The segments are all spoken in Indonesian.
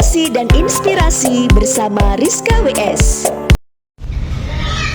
Motivasi dan inspirasi bersama Rizka WS.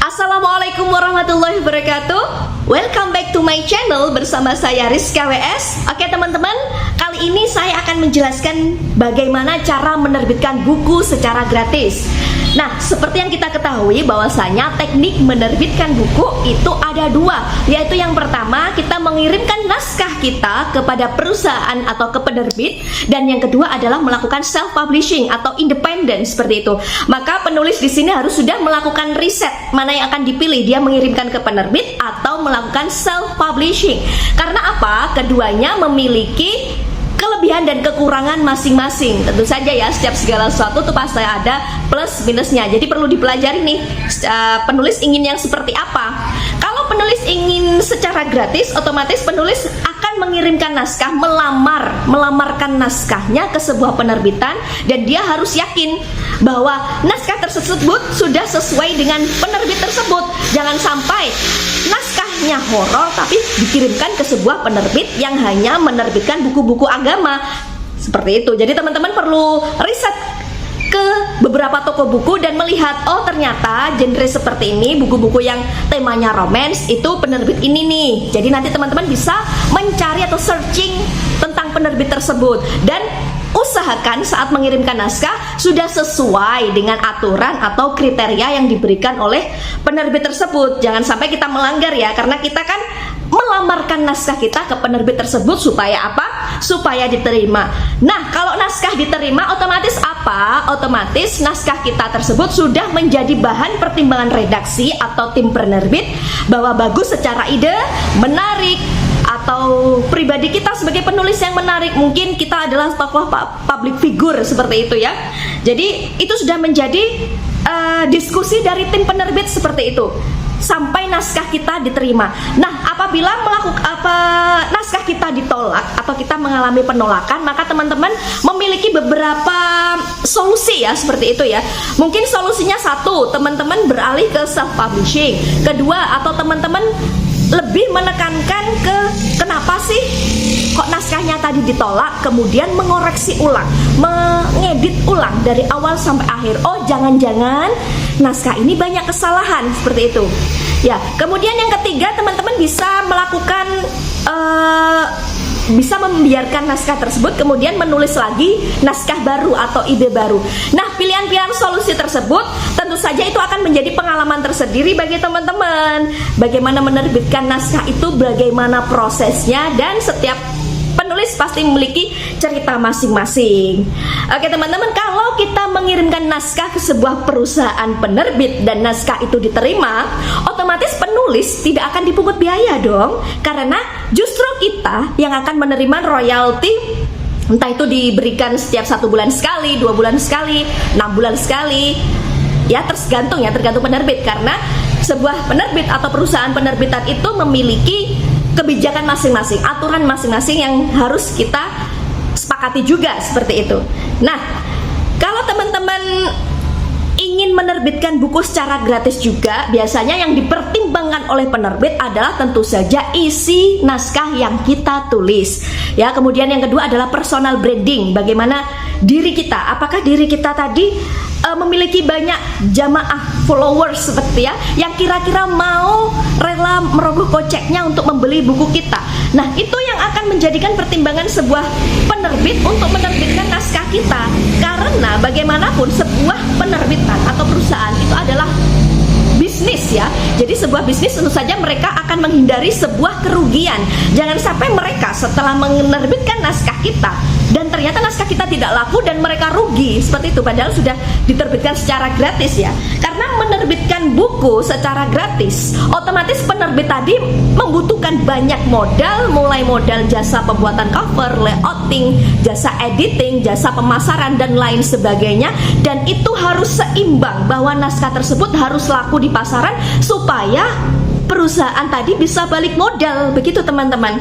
Assalamualaikum warahmatullahi wabarakatuh. Welcome back to my channel bersama saya Rizka WS. Oke teman-teman, kali ini saya akan menjelaskan bagaimana cara menerbitkan buku secara gratis. Nah, seperti yang kita ketahui bahwasanya teknik menerbitkan buku itu ada dua, yaitu yang pertama kita mengirimkan naskah kita kepada perusahaan atau ke penerbit, dan yang kedua adalah melakukan self publishing atau independen seperti itu. Maka penulis di sini harus sudah melakukan riset mana yang akan dipilih, dia mengirimkan ke penerbit atau melakukan self publishing. Karena apa? Keduanya memiliki kelebihan dan kekurangan masing-masing. Tentu saja ya, setiap segala sesuatu itu pasti ada plus minusnya. Jadi perlu dipelajari nih, penulis ingin yang seperti apa. Kalau penulis ingin secara gratis, otomatis penulis akan mengirimkan naskah, melamarkan naskahnya ke sebuah penerbitan, dan dia harus yakin bahwa naskah tersebut sudah sesuai dengan penerbit tersebut. Jangan sampai naskahnya horor tapi dikirimkan ke sebuah penerbit yang hanya menerbitkan buku-buku agama seperti itu. Jadi teman-teman perlu riset ke beberapa toko buku dan melihat, oh ternyata genre seperti ini, buku-buku yang temanya romance itu penerbit ini nih. Jadi nanti teman-teman bisa mencari atau searching tentang penerbit tersebut, dan usahakan saat mengirimkan naskah sudah sesuai dengan aturan atau kriteria yang diberikan oleh penerbit tersebut. Jangan sampai kita melanggar ya, karena kita kan melamarkan naskah kita ke penerbit tersebut supaya apa? Supaya diterima. Nah, kalau naskah diterima, otomatis apa? Otomatis naskah kita tersebut sudah menjadi bahan pertimbangan redaksi atau tim penerbit bahwa bagus secara ide, menarik, atau pribadi kita sebagai penulis yang menarik, mungkin kita adalah tokoh public figure seperti itu ya. Jadi itu sudah menjadi diskusi dari tim penerbit seperti itu sampai naskah kita diterima. Nah, apabila naskah kita ditolak atau kita mengalami penolakan, maka teman-teman memiliki beberapa solusi ya, seperti itu ya. Mungkin solusinya satu, teman-teman beralih ke self publishing. Kedua, atau teman-teman lebih menekankan ke kenapa sih kok naskahnya tadi ditolak, kemudian mengoreksi ulang, mengedit ulang dari awal sampai akhir. Oh, jangan-jangan naskah ini banyak kesalahan, seperti itu ya. Kemudian yang ketiga, teman-teman bisa melakukan bisa membiarkan naskah tersebut kemudian menulis lagi naskah baru atau ide baru. Nah, pilihan-pilihan solusi tersebut tentu saja itu akan menjadi pengalaman tersendiri bagi teman-teman. Bagaimana menerbitkan naskah itu, bagaimana prosesnya, dan setiap penulis pasti memiliki cerita masing-masing. Oke teman-teman, kalau kita mengirimkan naskah ke sebuah perusahaan penerbit dan naskah itu diterima, otomatis penulis tidak akan dipungut biaya dong, karena justru kita yang akan menerima royalti. Entah itu diberikan setiap 1 bulan sekali, 2 bulan sekali, 6 bulan sekali, ya tergantung penerbit. Karena sebuah penerbit atau perusahaan penerbitan itu memiliki kebijakan masing-masing, aturan masing-masing yang harus kita sepakati juga seperti itu. Nah, kalau teman-teman ingin menerbitkan buku secara gratis juga, biasanya yang dipertimbangkan oleh penerbit adalah tentu saja isi naskah yang kita tulis ya. Kemudian yang kedua adalah personal branding, bagaimana diri kita, apakah diri kita tadi memiliki banyak jamaah followers seperti ya, yang kira-kira mau rela merogoh koceknya untuk membeli buku kita. Nah, itu yang akan menjadikan pertimbangan sebuah penerbit untuk menerbitkan naskah kita. Karena bagaimanapun sebuah penerbitan atau perusahaan itu adalah bisnis ya. Jadi sebuah bisnis tentu saja mereka akan menghindari sebuah kerugian. Jangan sampai mereka setelah menerbitkan naskah kita dan ternyata naskah kita tidak laku dan mereka rugi seperti itu, padahal sudah diterbitkan secara gratis ya. Karena menerbitkan buku secara gratis, otomatis penerbit tadi membutuhkan banyak modal, mulai modal jasa pembuatan cover, layouting, jasa editing, jasa pemasaran, dan lain sebagainya. Dan itu harus seimbang, bahwa naskah tersebut harus laku di pasaran supaya perusahaan tadi bisa balik modal, begitu teman-teman.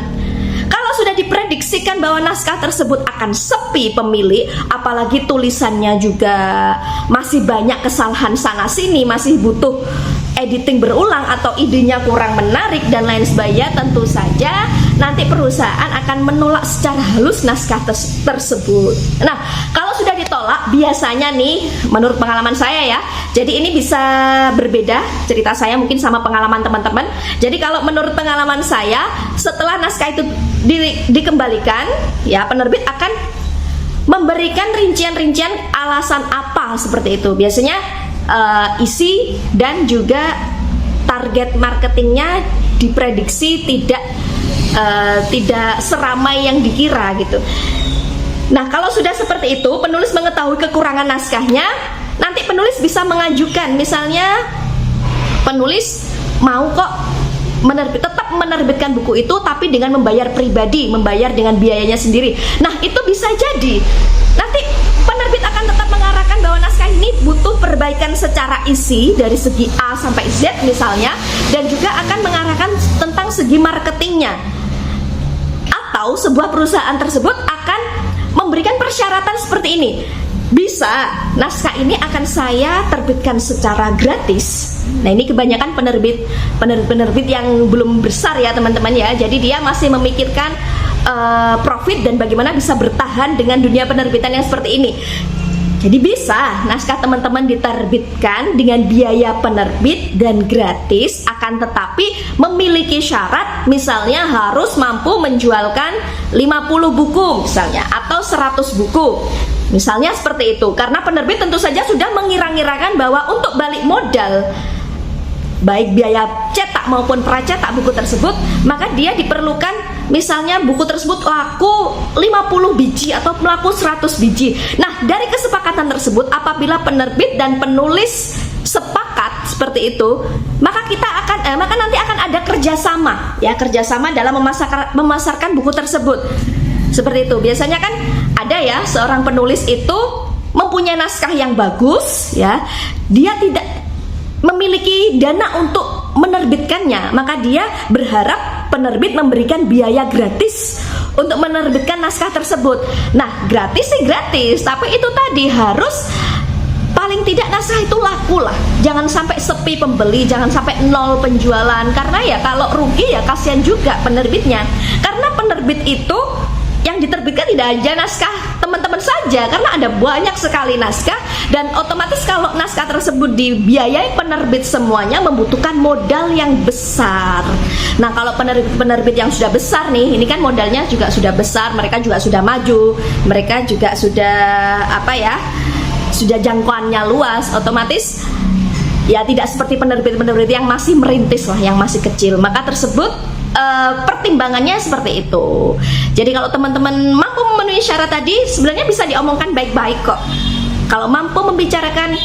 Kalau sudah diprediksikan bahwa naskah tersebut akan sepi pemilik, apalagi tulisannya juga masih banyak kesalahan sana sini, masih butuh editing berulang atau idenya kurang menarik dan lain sebagainya, tentu saja nanti perusahaan akan menolak secara halus naskah tersebut. Nah, kalau sudah ditolak ditolak biasanya nih, menurut pengalaman saya ya. Jadi ini bisa berbeda cerita saya mungkin sama pengalaman teman-teman. Jadi kalau menurut pengalaman saya, setelah naskah itu dikembalikan, ya penerbit akan memberikan rincian-rincian alasan apa seperti itu. Biasanya isi dan juga target marketingnya diprediksi tidak seramai yang dikira gitu. Nah, kalau sudah seperti itu, penulis mengetahui kekurangan naskahnya, nanti penulis bisa mengajukan, misalnya penulis mau kok tetap menerbitkan buku itu tapi dengan membayar pribadi, membayar dengan biayanya sendiri. Nah, itu bisa jadi nanti penerbit akan tetap mengarahkan bahwa naskah ini butuh perbaikan secara isi dari segi A sampai Z misalnya, dan juga akan mengarahkan tentang segi marketingnya. Atau sebuah perusahaan tersebut akan memberikan persyaratan seperti ini. Bisa, naskah ini akan saya terbitkan secara gratis. Nah, ini kebanyakan penerbit yang belum besar ya teman-teman ya. Jadi dia masih memikirkan profit dan bagaimana bisa bertahan dengan dunia penerbitan yang seperti ini. Jadi bisa naskah teman-teman diterbitkan dengan biaya penerbit dan gratis, akan tetapi memiliki syarat, misalnya harus mampu menjualkan 50 buku misalnya, atau 100 buku misalnya seperti itu. Karena penerbit tentu saja sudah mengira-ngirakan bahwa untuk balik modal, baik biaya cetak maupun pracetak buku tersebut, maka dia diperlukan misalnya buku tersebut laku 50 biji atau laku 100 biji. Nah, dari kesepakatan tersebut, apabila penerbit dan penulis sepakat seperti itu, maka maka nanti akan ada kerjasama ya, kerjasama dalam memasarkan buku tersebut. Seperti itu. Biasanya kan ada ya, seorang penulis itu mempunyai naskah yang bagus ya, dia tidak memiliki dana untuk menerbitkannya, maka dia berharap penerbit memberikan biaya gratis untuk menerbitkan naskah tersebut. Nah, gratis sih gratis, tapi itu tadi harus paling tidak naskah itu laku lah. Jangan sampai sepi pembeli, jangan sampai nol penjualan, karena ya kalau rugi ya kasihan juga penerbitnya. Karena penerbit itu yang diterbitkan tidak hanya naskah teman-teman saja, karena ada banyak sekali naskah, dan otomatis kalau naskah tersebut dibiayai penerbit semuanya membutuhkan modal yang besar. Nah, kalau penerbit yang sudah besar nih, ini kan modalnya juga sudah besar, mereka juga sudah maju, mereka juga sudah sudah jangkauannya luas, otomatis ya tidak seperti penerbit-penerbit yang masih merintis lah, yang masih kecil. Maka tersebut pertimbangannya seperti itu. Jadi kalau teman-teman mampu memenuhi syarat tadi, sebenarnya bisa diomongkan baik-baik kok. Kalau mampu membicarakan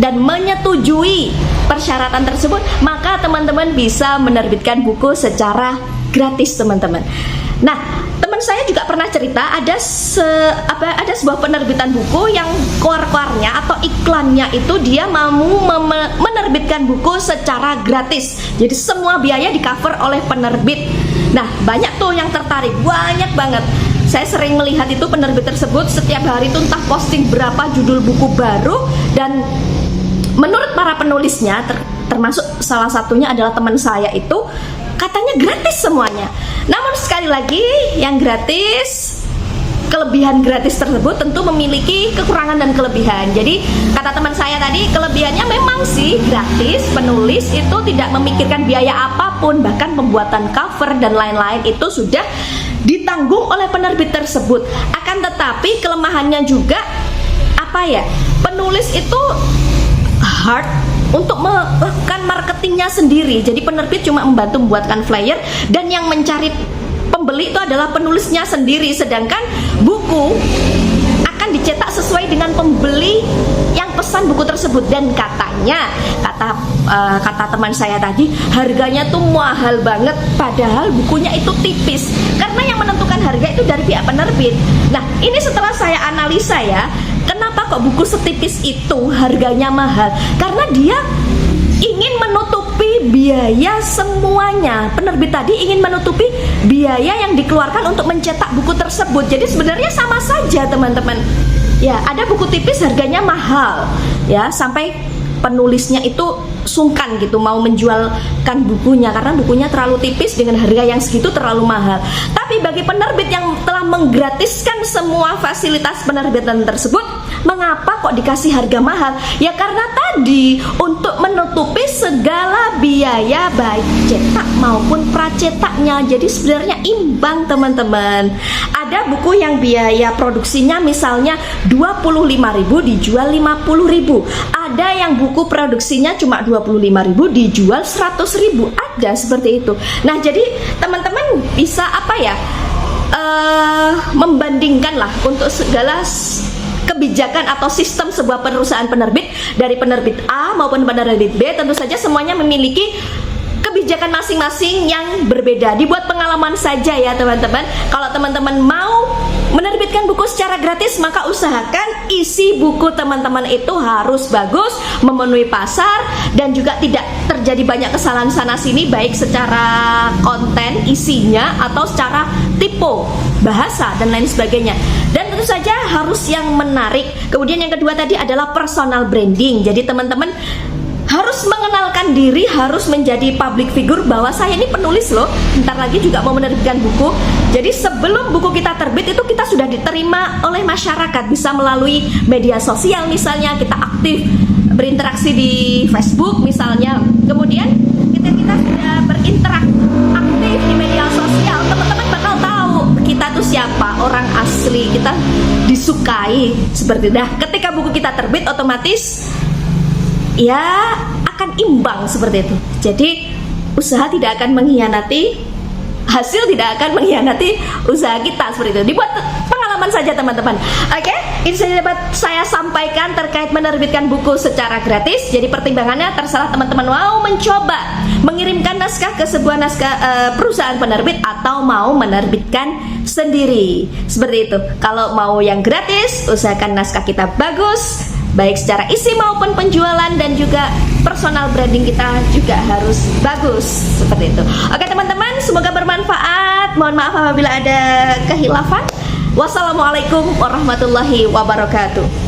dan menyetujui persyaratan tersebut, maka teman-teman bisa menerbitkan buku secara gratis teman-teman. Nah, teman saya juga pernah cerita ada sebuah penerbitan buku yang keluar-keluarnya atau iklannya itu dia mau menerbitkan buku secara gratis. Jadi semua biaya di cover oleh penerbit. Nah, banyak tuh yang tertarik, banyak banget. Saya sering melihat itu penerbit tersebut setiap hari itu entah posting berapa judul buku baru, dan menurut para penulisnya termasuk salah satunya adalah teman saya itu, katanya gratis semuanya. Namun sekali lagi, yang gratis, kelebihan gratis tersebut tentu memiliki kekurangan dan kelebihan. Jadi kata teman saya tadi, kelebihannya memang sih gratis, penulis itu tidak memikirkan biaya apapun, bahkan pembuatan cover dan lain-lain itu sudah ditanggung oleh penerbit tersebut. Akan tetapi kelemahannya juga penulis itu hard untuk melakukan marketingnya sendiri. Jadi penerbit cuma membantu membuatkan flyer, dan yang mencari pembeli itu adalah penulisnya sendiri. Sedangkan buku akan dicetak sesuai dengan pembeli yang pesan buku tersebut. Dan katanya, kata teman saya tadi, harganya tuh mahal banget, padahal bukunya itu tipis. Karena yang menentukan harga itu dari pihak penerbit. Nah, ini setelah saya analisa ya, kenapa kok buku setipis itu harganya mahal? Karena dia ingin menutupi biaya semuanya. Penerbit tadi ingin menutupi biaya yang dikeluarkan untuk mencetak buku tersebut. Jadi sebenarnya sama saja teman-teman. Ya, ada buku tipis harganya mahal, ya sampai penulisnya itu sungkan gitu mau menjualkan bukunya karena bukunya terlalu tipis dengan harga yang segitu terlalu mahal. Tapi bagi penerbit yang telah menggratiskan semua fasilitas penerbitan tersebut, mengapa kok dikasih harga mahal? Ya karena tadi untuk menutupi segala biaya baik cetak maupun pracetaknya. Jadi sebenarnya imbang teman-teman. Ada buku yang biaya produksinya misalnya 25.000 dijual 50.000. Ada yang buku produksinya cuma 25.000 dijual 100.000. Ada seperti itu. Nah, jadi teman-teman bisa apa ya? Membandingkan lah untuk segala kebijakan atau sistem sebuah perusahaan penerbit dari penerbit A maupun penerbit B. Tentu saja semuanya memiliki kebijakan masing-masing yang berbeda. Dibuat pengalaman saja ya teman-teman. Kalau teman-teman mau menerbitkan buku secara gratis, maka usahakan isi buku teman-teman itu harus bagus, memenuhi pasar, dan juga tidak terjadi banyak kesalahan sana sini, baik secara konten isinya atau secara tipe bahasa dan lain sebagainya. Dan tentu saja harus yang menarik. Kemudian yang kedua tadi adalah personal branding. Jadi teman-teman harus mengenalkan diri, harus menjadi public figure bahwa saya ini penulis loh, bentar lagi juga mau menerbitkan buku. Jadi sebelum buku kita terbit itu kita sudah diterima oleh masyarakat, bisa melalui media sosial misalnya, kita aktif berinteraksi di Facebook misalnya. Kemudian kita sudah aktif di media sosial, teman-teman bakal tahu kita tuh siapa, orang asli, kita disukai seperti itu. Nah, ketika buku kita terbit otomatis ya akan imbang seperti itu. Jadi usaha tidak akan mengkhianati, hasil tidak akan mengkhianati usaha kita seperti itu. Dibuat pengalaman saja teman-teman. Oke, ini saja dapat saya sampaikan terkait menerbitkan buku secara gratis. Jadi pertimbangannya terserah teman-teman mau mencoba mengirimkan naskah ke sebuah perusahaan penerbit atau mau menerbitkan sendiri. Seperti itu. Kalau mau yang gratis, usahakan naskah kita bagus, baik secara isi maupun penjualan, dan juga personal branding kita juga harus bagus seperti itu. Oke teman-teman, semoga bermanfaat. Mohon maaf apabila ada kehilafan. Wassalamualaikum warahmatullahi wabarakatuh.